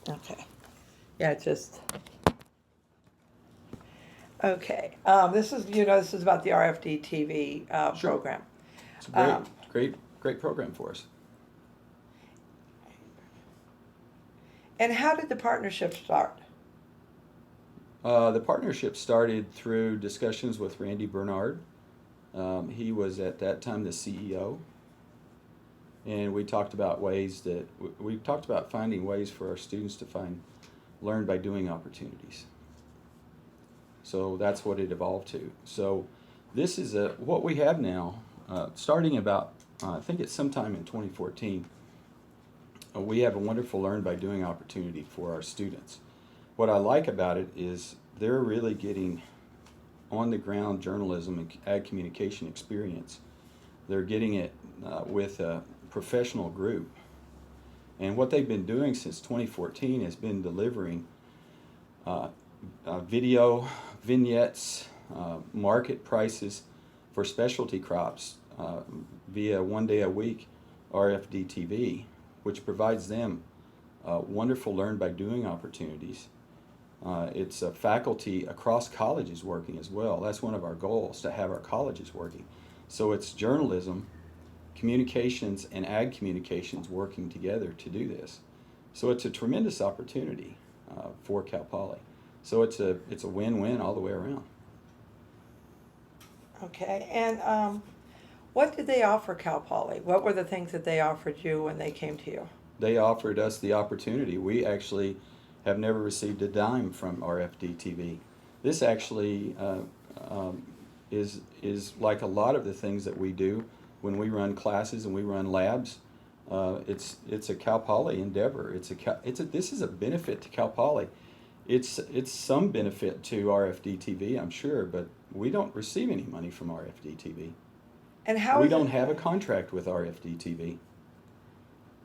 Okay. Yeah, it's just, okay. This is about the RFD TV Sure. program. It's a Um, great program for us. and how did the partnership start? The partnership started through discussions with Randy Bernard. He was at that time the CEO, and we talked about we talked about finding ways for our students to find learn by doing opportunities. So that's what it evolved to. So this is what we have now, starting about I think it's sometime in 2014. We have a wonderful learn by doing opportunity for our students. What I like about it is they're really getting on the ground journalism and ag communication experience. They're getting it with a professional group. And what they've been doing since 2014 has been delivering video, vignettes, market prices for specialty crops via 1 day a week RFD TV, which provides them wonderful learn by doing opportunities. It's faculty across colleges working as well. That's one of our goals, to have our colleges working. So it's journalism, communications, and ag communications working together to do this. So it's a tremendous opportunity for Cal Poly. So it's a win-win all the way around. Okay. And what did they offer Cal Poly? What were the things that they offered you when they came to you? They offered us the opportunity. We actually have never received a dime from RFD TV. This actually is like a lot of the things that we do when we run classes and we run labs. It's a Cal Poly endeavor. This is a benefit to Cal Poly. It's some benefit to RFD TV, I'm sure, but we don't receive any money from RFD TV. And how We is don't it? have a contract with RFD TV.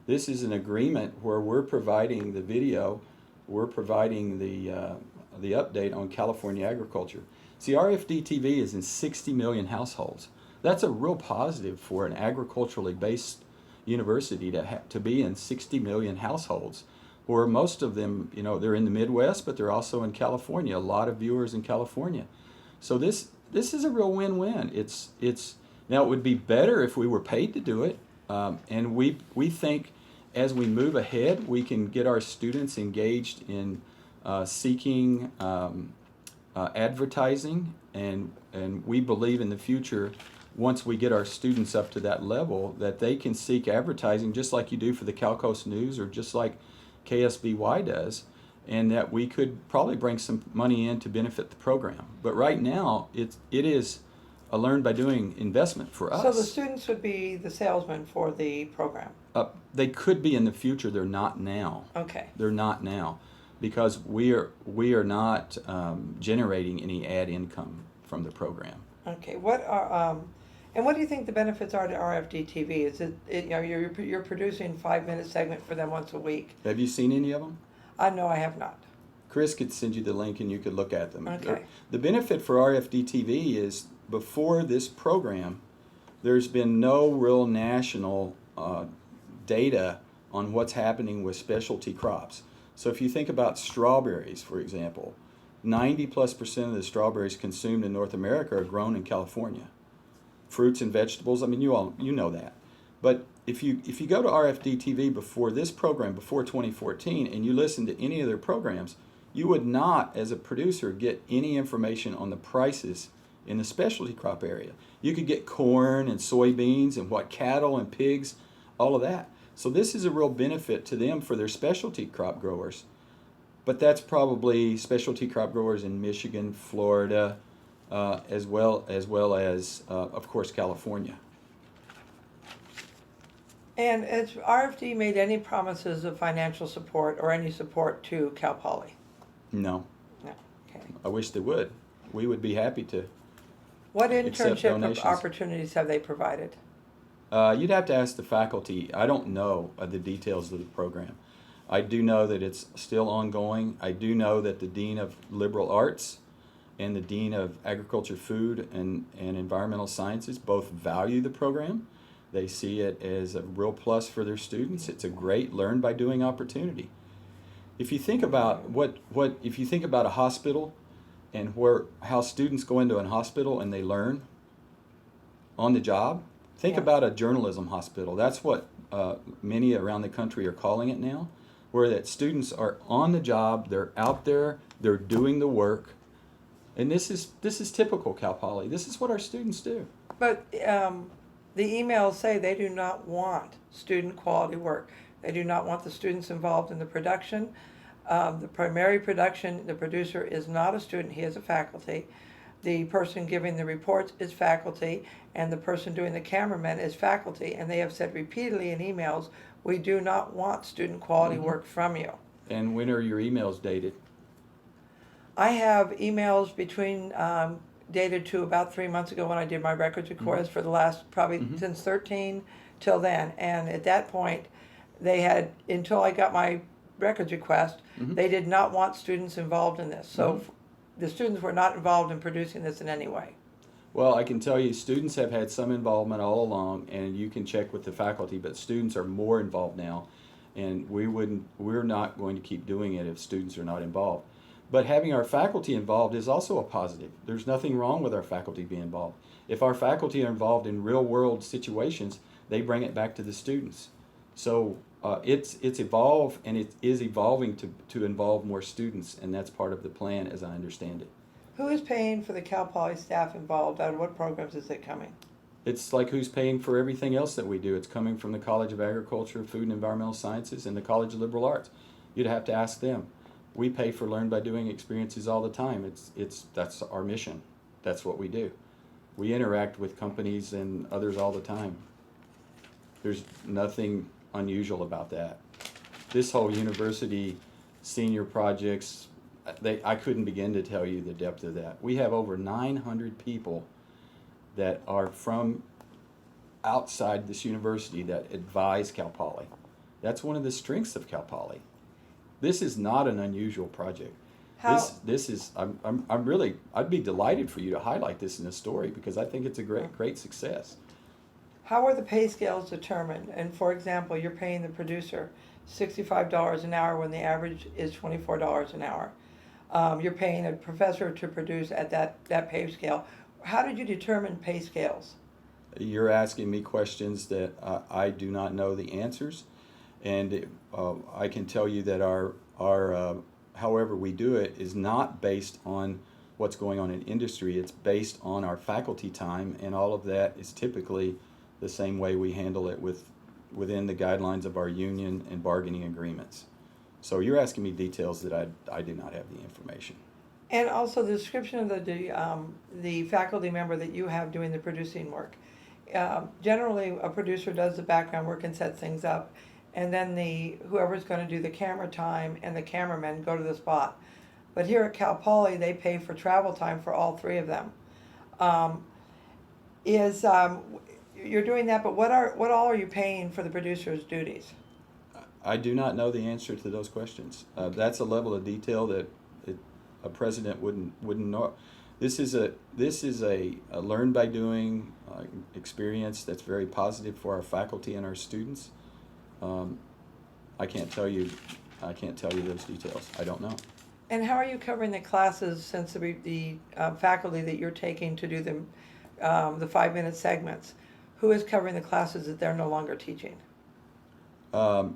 This is an agreement where we're providing the video, we're providing the update on California agriculture. See, RFD TV is in 60 million households. That's a real positive for an agriculturally based university to be in 60 million households, where most of them, they're in the Midwest, but they're also in California. A lot of viewers in California. So this is a real win-win. Now it would be better if we were paid to do it, and we think as we move ahead, we can get our students engaged in seeking advertising, and we believe in the future, once we get our students up to that level, that they can seek advertising just like you do for the Cal Coast News or just like KSBY does, and that we could probably bring some money in to benefit the program. But right now, it is a learn by doing investment for us. So the students would be the salesmen for the program. They could be in the future. They're not now. Okay. They're not now, because we are not generating any ad income from the program. Okay. And what do you think the benefits are to RFD TV? Is you're producing 5-minute segment for them once a week? Have you seen any of them? No, I have not. Chris could send you the link and you could look at them. Okay. The benefit for RFD TV is, before this program, there's been no real national data on what's happening with specialty crops. So if you think about strawberries, for example, 90+% of the strawberries consumed in North America are grown in California. Fruits and vegetables, I mean, you know that. But if you go to RFD TV before this program, before 2014, and you listen to any of their programs, you would not, as a producer, get any information on the prices in the specialty crop area. You could get corn and soybeans and what cattle and pigs, all of that. So this is a real benefit to them for their specialty crop growers. But that's probably specialty crop growers in Michigan, Florida, as well as of course, California. And has RFD made any promises of financial support or any support to Cal Poly? No. No. Okay. I wish they would. We would be happy to. What Accept internship donations. opportunities have they provided? You'd have to ask the faculty. I don't know the details of the program. I do know that it's still ongoing. I do know that the Dean of Liberal Arts and the Dean of Agriculture, Food, and Environmental Sciences both value the program. They see it as a real plus for their students. It's a great learn by doing opportunity. If you think about if you think about a hospital and how students go into a hospital and they learn on the job, think Yeah. about a journalism hospital. That's what many around the country are calling it now, where that students are on the job, they're out there, they're doing the work, and this is typical Cal Poly. This is what our students do. But the emails say they do not want student quality work. They do not want the students involved in the production. The primary production, the producer is not a student, he is a faculty. The person giving the reports is faculty, and the person doing the cameraman is faculty. And they have said repeatedly in emails, we do not want student quality work from you. And when are your emails dated? I have emails between dated to about 3 months ago when I did my records request for the last probably since 13 till then. And at that point, they had, until I got my records request, they did not want students involved in this. So the students were not involved in producing this in any way. Well, I can tell you students have had some involvement all along, and you can check with the faculty, but students are more involved now, and we're not going to keep doing it if students are not involved. But having our faculty involved is also a positive. There's nothing wrong with our faculty being involved. If our faculty are involved in real world situations, they bring it back to the students. So it's evolved, and it is evolving to involve more students, and that's part of the plan as I understand it. Who is paying for the Cal Poly staff involved? Out of what programs is it coming? It's like who's paying for everything else that we do. It's coming from the College of Agriculture, Food and Environmental Sciences, and the College of Liberal Arts. You'd have to ask them. We pay for Learn by Doing experiences all the time. That's our mission. That's what we do. We interact with companies and others all the time. There's nothing unusual about that. This whole university senior projects, I couldn't begin to tell you the depth of that. We have over 900 people that are from outside this university that advise Cal Poly. That's one of the strengths of Cal Poly. This is not an unusual project. This is I'm really, I'd be delighted for you to highlight this in a story because I think it's a great success. How are the pay scales determined? And for example, you're paying the producer $65 an hour when the average is $24 an hour. You're paying a professor to produce at that pay scale. How did you determine pay scales? You're asking me questions that I do not know the answers, and I can tell you that our however we do it is not based on what's going on in industry. It's based on our faculty time, and all of that is typically the same way we handle it within the guidelines of our union and bargaining agreements. So you're asking me details that I do not have the information. And also the description of the faculty member that you have doing the producing work. Generally, a producer does the background work and sets things up, and then whoever's going to do the camera time and the cameraman go to the spot. But here at Cal Poly, they pay for travel time for all three of them. You're doing that, but what all are you paying for the producer's duties? I do not know the answer to those questions. That's a level of detail that a president wouldn't know. This is a learn by doing experience that's very positive for our faculty and our students. I can't tell you those details. I don't know. And how are you covering the classes since the faculty that you're taking to do the 5-minute segments? Who is covering the classes that they're no longer teaching?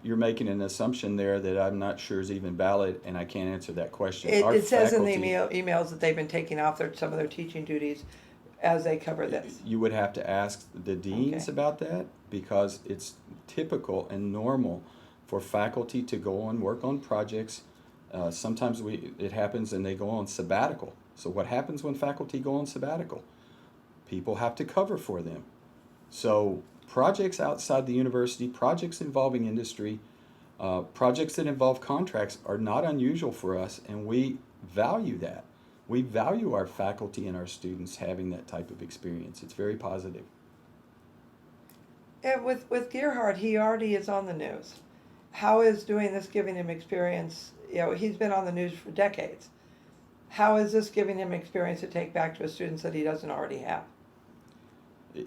You're making an assumption there that I'm not sure is even valid, and I can't answer that question. It says in the emails that they've been taking off some of their teaching duties as they cover this. You would have to ask the deans about that, because it's typical and normal for faculty to go and work on projects. Sometimes it happens and they go on sabbatical. So what happens when faculty go on sabbatical? People have to cover for them. So projects outside the university, projects involving industry, projects that involve contracts are not unusual for us, and we value that. We value our faculty and our students having that type of experience. It's very positive. And with Gerhard, he already is on the news. How is doing this giving him experience? He's been on the news for decades. How is this giving him experience to take back to his students that he doesn't already have?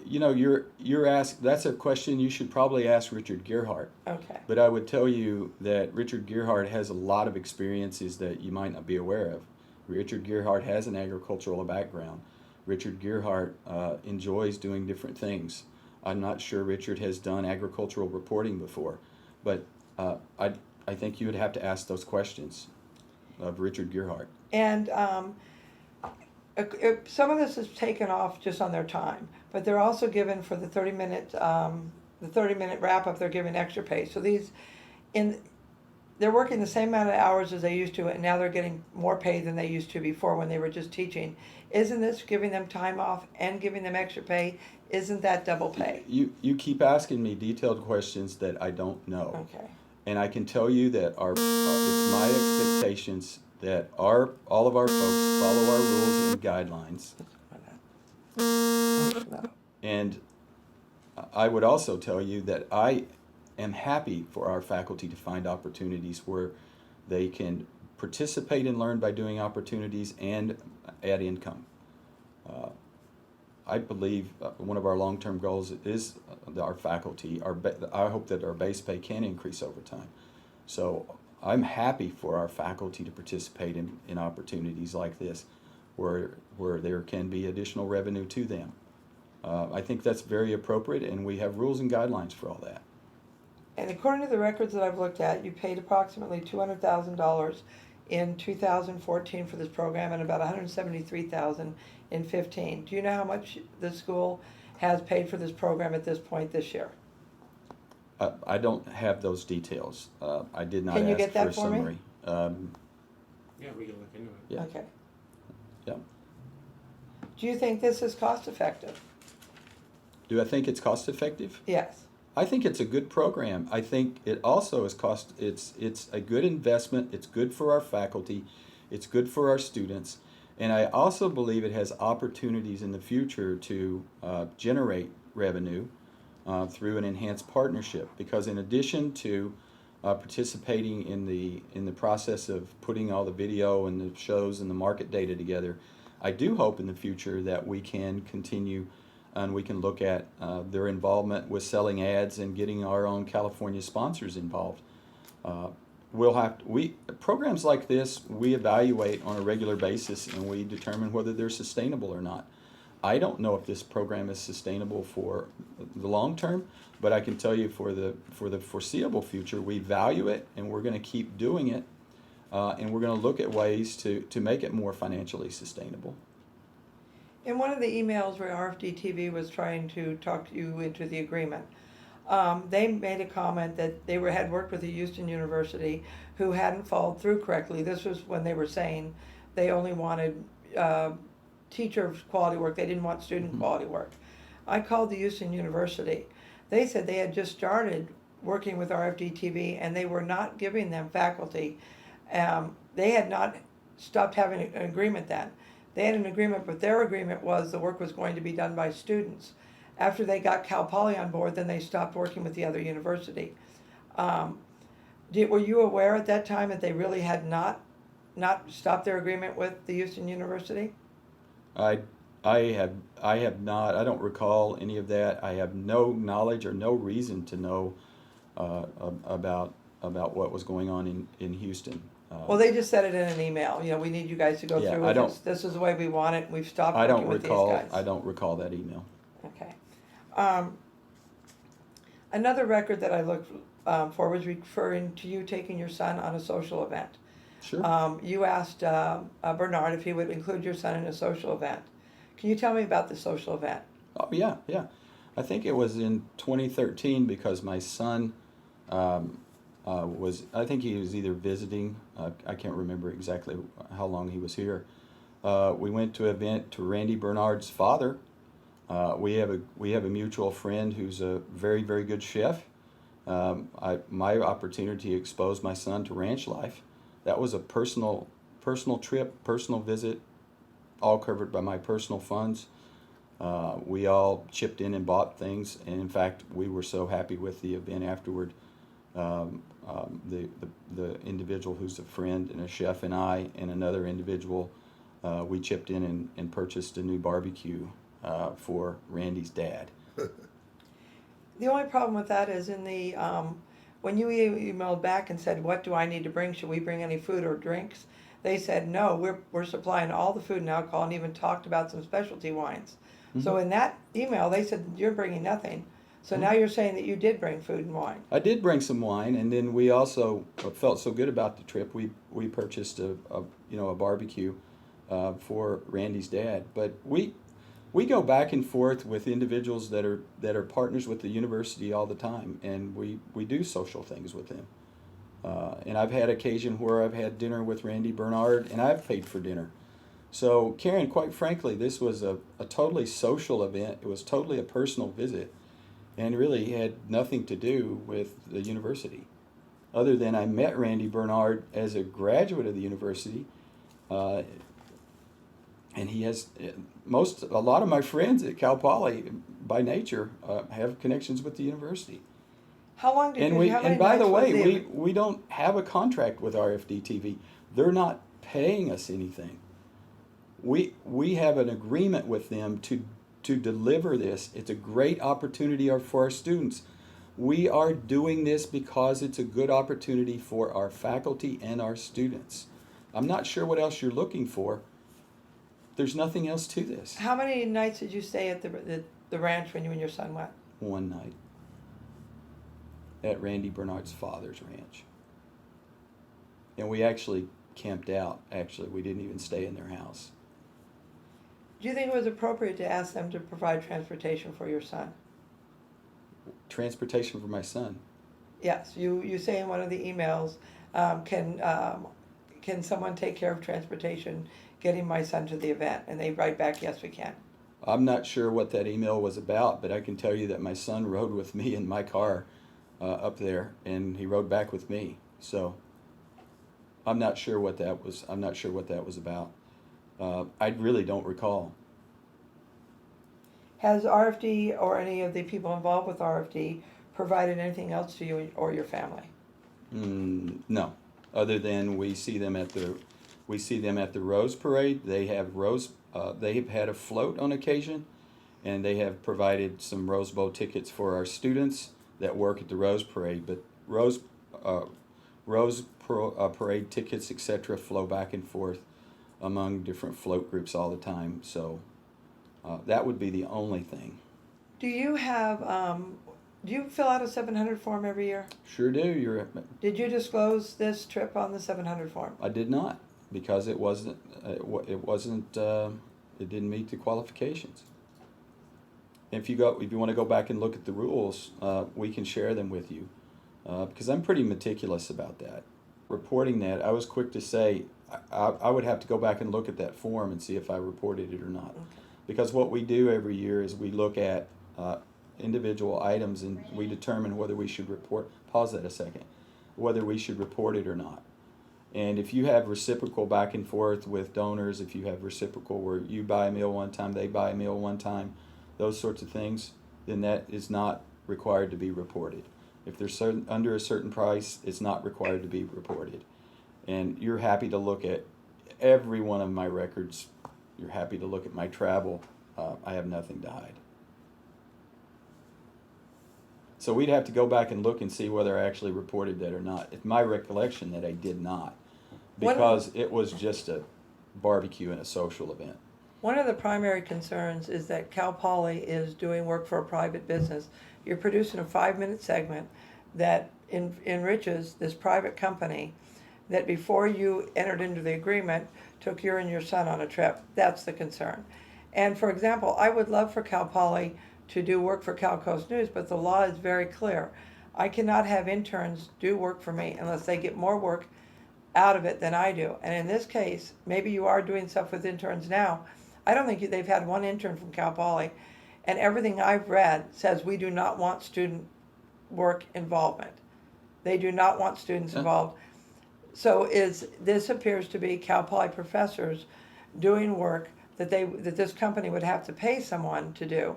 You know, you're asked. That's a question you should probably ask Richard Gere. Okay. But I would tell you that Richard Gere has a lot of experiences that you might not be aware of. Richard Gere has an agricultural background. Richard Gere enjoys doing different things. I'm not sure Richard has done agricultural reporting before, but I think you would have to ask those questions of Richard Gere. And some of this is taken off just on their time, but they're also given for the 30-minute wrap up. They're given extra pay. So they're working the same amount of hours as they used to, and now they're getting more pay than they used to before when they were just teaching. Isn't this giving them time off and giving them extra pay? Isn't that double pay? You keep asking me detailed questions that I don't know. Okay. And I can tell you that it's my expectations that all of our folks follow our rules and guidelines. And I would also tell you that I am happy for our faculty to find opportunities where they can participate and learn by doing opportunities and add income. I believe one of our long-term goals is our faculty. I hope that our base pay can increase over time. So I'm happy for our faculty to participate in opportunities like this where there can be additional revenue to them. I think that's very appropriate, and we have rules and guidelines for all that. And according to the records that I've looked at, you paid approximately $200,000 in 2014 for this program and about $173,000 in 15. Do you know how much the school has paid for this program at this point this year? I don't have those details. I did not Can you ask get that for a for me? summary. Yeah, we can look into it. Yeah. Okay. Yeah. Do you think this is cost effective? Do I think it's cost effective? Yes. I think it's a good program. I think it also is it's a good investment. It's good for our faculty. It's good for our students. And I also believe it has opportunities in the future to generate revenue through an enhanced partnership. Because in addition to participating in the process of putting all the video and the shows and the market data together, I do hope in the future that we can continue and we can look at their involvement with selling ads and getting our own California sponsors involved. Programs like this we evaluate on a regular basis and we determine whether they're sustainable or not. I don't know if this program is sustainable for the long term, but I can tell you for the foreseeable future, we value it and we're going to keep doing it, and we're going to look at ways to make it more financially sustainable. In one of the emails where RFD TV was trying to talk you into the agreement, they made a comment that they had worked with the Houston University who hadn't followed through correctly. This was when they were saying they only wanted teacher quality work. They didn't want student quality work. I called the Houston University. They said they had just started working with RFD TV and they were not giving them faculty. They had not stopped having an agreement then. They had an agreement, but their agreement was the work was going to be done by students. After they got Cal Poly on board, then they stopped working with the other university. Were you aware at that time that they really had not stopped their agreement with the Houston University? I have not. I don't recall any of that. I have no knowledge or no reason to know about what was going on in Houston. Well, they just said it in an email. You know, we need you guys to go Yeah, through I it. don't- This is the way we want it. We've stopped I working don't with recall. these guys. I don't recall that email. Okay. Another record that I looked for was referring to you taking your son on a social event. Sure. You asked Bernard if he would include your son in a social event. Can you tell me about the social event? Oh yeah. I think it was in 2013 because my son I think he was either visiting. I can't remember exactly how long he was here. We went to an event to Randy Bernard's father. We have a mutual friend who's a very, very good chef. My opportunity to expose my son to ranch life. That was a personal trip, personal visit, all covered by my personal funds. We all chipped in and bought things, and in fact, we were so happy with the event afterward. The individual who's a friend and a chef and I and another individual, we chipped in and purchased a new barbecue for Randy's dad. The only problem with that is in the, when you emailed back and said, what do I need to bring? Should we bring any food or drinks? They said, no, we're supplying all the food and alcohol, and even talked about some specialty wines. So in that email, they said, you're bringing nothing. So now you're saying that you did bring food and wine. I did bring some wine, and then we also felt so good about the trip. We purchased a barbecue for Randy's dad. But we go back and forth with individuals that are partners with the university all the time, and we do social things with them. And I've had occasion where I've had dinner with Randy Bernard, and I've paid for dinner. So Karen, quite frankly, this was a totally social event. It was totally a personal visit, and really had nothing to do with the university, other than I met Randy Bernard as a graduate of the university, and he has a lot of my friends at Cal Poly by nature have connections with the university. How long did you have? And by the way, we don't have a contract with RFD TV. They're not paying us anything. We have an agreement with them to deliver this. It's a great opportunity for our students. We are doing this because it's a good opportunity for our faculty and our students. I'm not sure what else you're looking for. There's nothing else to this. How many nights did you stay at the ranch when you and your son went? One night at Randy Bernard's father's ranch. And we actually camped out. Actually, we didn't even stay in their house. Do you think it was appropriate to ask them to provide transportation for your son? Transportation for my son? Yes. You say in one of the emails, can someone take care of transportation getting my son to the event? And they write back, yes, we can. I'm not sure what that email was about, but I can tell you that my son rode with me in my car up there, and he rode back with me. So I'm not sure what that was. I'm not sure what that was about. I really don't recall. Has RFD or any of the people involved with RFD provided anything else to you or your family? No, other than we see them at the Rose Parade. They have they have had a float on occasion, and they have provided some Rose Bowl tickets for our students that work at the Rose Parade. But Parade tickets, etc., flow back and forth among different float groups all the time. So that would be the only thing. Do you have, do you fill out a 700 form every year? Sure do. Did you disclose this trip on the 700 form? I did not, because it didn't meet the qualifications. If you want to go back and look at the rules, we can share them with you, because I'm pretty meticulous about that. Reporting that, I was quick to say I would have to go back and look at that form and see if I reported it or not. Okay. Because what we do every year is we look at individual items, and we determine whether we should report. Pause that a second. Whether we should report it or not. And if you have reciprocal back and forth with donors, if you have reciprocal where you buy a meal one time, they buy a meal one time, those sorts of things, then that is not required to be reported. If they're under a certain price, it's not required to be reported. And you're happy to look at every one of my records. You're happy to look at my travel. I have nothing to hide. So we'd have to go back and look and see whether I actually reported that or not. It's my recollection that I did not, because it was just a barbecue and a social event. One of the primary concerns is that Cal Poly is doing work for a private business. You're producing a 5-minute segment that enriches this private company that before you entered into the agreement took you and your son on a trip. That's the concern. And for example, I would love for Cal Poly to do work for Cal Coast News, but the law is very clear. I cannot have interns do work for me unless they get more work out of it than I do. And in this case, maybe you are doing stuff with interns now. I don't think they've had one intern from Cal Poly, and everything I've read says we do not want student work involvement. They do not want students involved. So this appears to be Cal Poly professors doing work that this company would have to pay someone to do.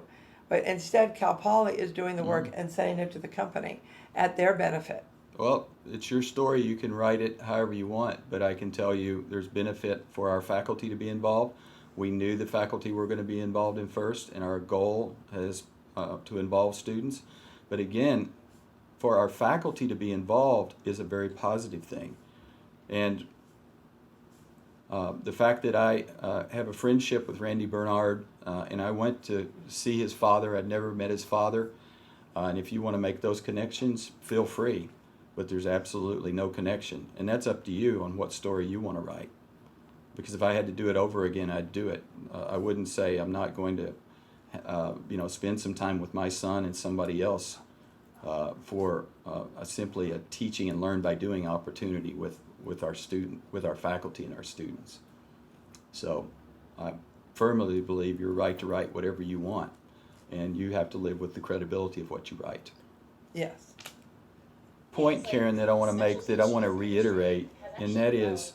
But instead, Cal Poly is doing the work and sending it to the company at their benefit. Well, it's your story. You can write it however you want, but I can tell you there's benefit for our faculty to be involved. we knew the faculty were going to be involved in first, and our goal is to involve students. But again, for our faculty to be involved is a very positive thing. And the fact that I have a friendship with Randy Bernard, and I went to see his father. I'd never met his father. And if you want to make those connections, feel free. But there's absolutely no connection. And that's up to you on what story you want to write. Because if I had to do it over again, I'd do it. I wouldn't say I'm not going to spend some time with my son and somebody else for simply a teaching and learn by doing opportunity with our faculty and our students. So I firmly believe you're right to write whatever you want, and you have to live with the credibility of what you write. Yes. Point, Karen, that I want to make, that I want to reiterate, and that is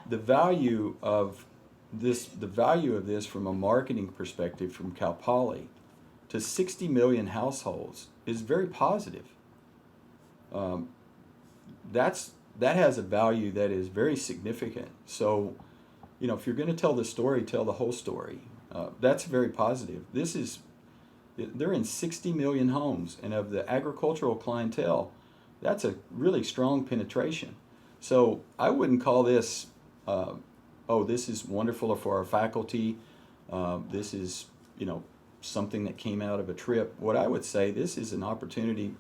the value of this from a marketing perspective from Cal Poly to 60 million households is very positive. That has a value that is very significant. So, if you're going to tell the story, tell the whole story. That's very positive. They're in 60 million homes, and of the agricultural clientele, that's a really strong penetration. So I wouldn't call this, this is wonderful for our faculty. This is, something that came out of a trip. What I would say, this is an opportunity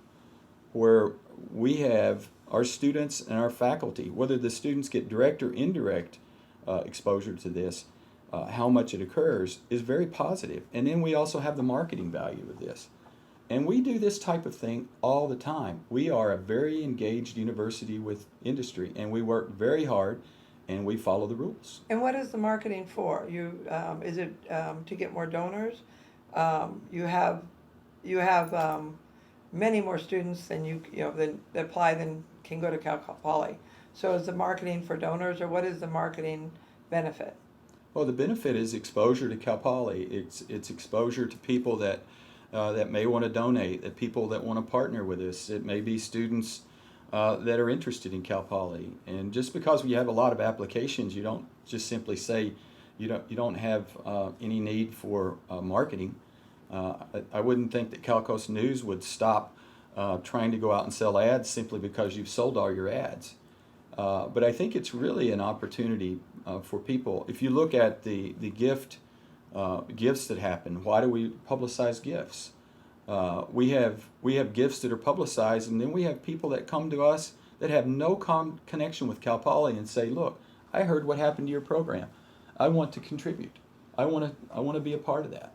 where we have our students and our faculty, whether the students get direct or indirect exposure to this, how much it occurs is very positive. And then we also have the marketing value of this. And we do this type of thing all the time. We are a very engaged university with industry, and we work very hard, and we follow the rules. And what is the marketing for? Is it to get more donors? You have many more students than that apply than can go to Cal Poly. So is the marketing for donors, or what is the marketing benefit? Well, the benefit is exposure to Cal Poly. It's exposure to people that may want to donate, that people that want to partner with us. It may be students that are interested in Cal Poly. And just because we have a lot of applications, you don't just simply say you don't have any need for marketing. I wouldn't think that Cal Coast News would stop trying to go out and sell ads simply because you've sold all your ads. But I think it's really an opportunity for people. If you look at the gifts that happen, why do we publicize gifts? We have gifts that are publicized, and then we have people that come to us that have no connection with Cal Poly and say, "Look, I heard what happened to your program. I want to contribute. I want to be a part of that."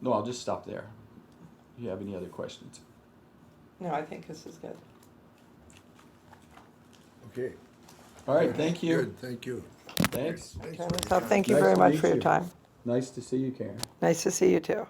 No, I'll just stop there. Do you have any other questions? No, I think this is good. Okay. All right, thank you. Good, thank you. Thanks. Thanks Okay, for your so time. thank you Nice very to much meet for your you. time. Nice to see you, Karen. Nice to see you too.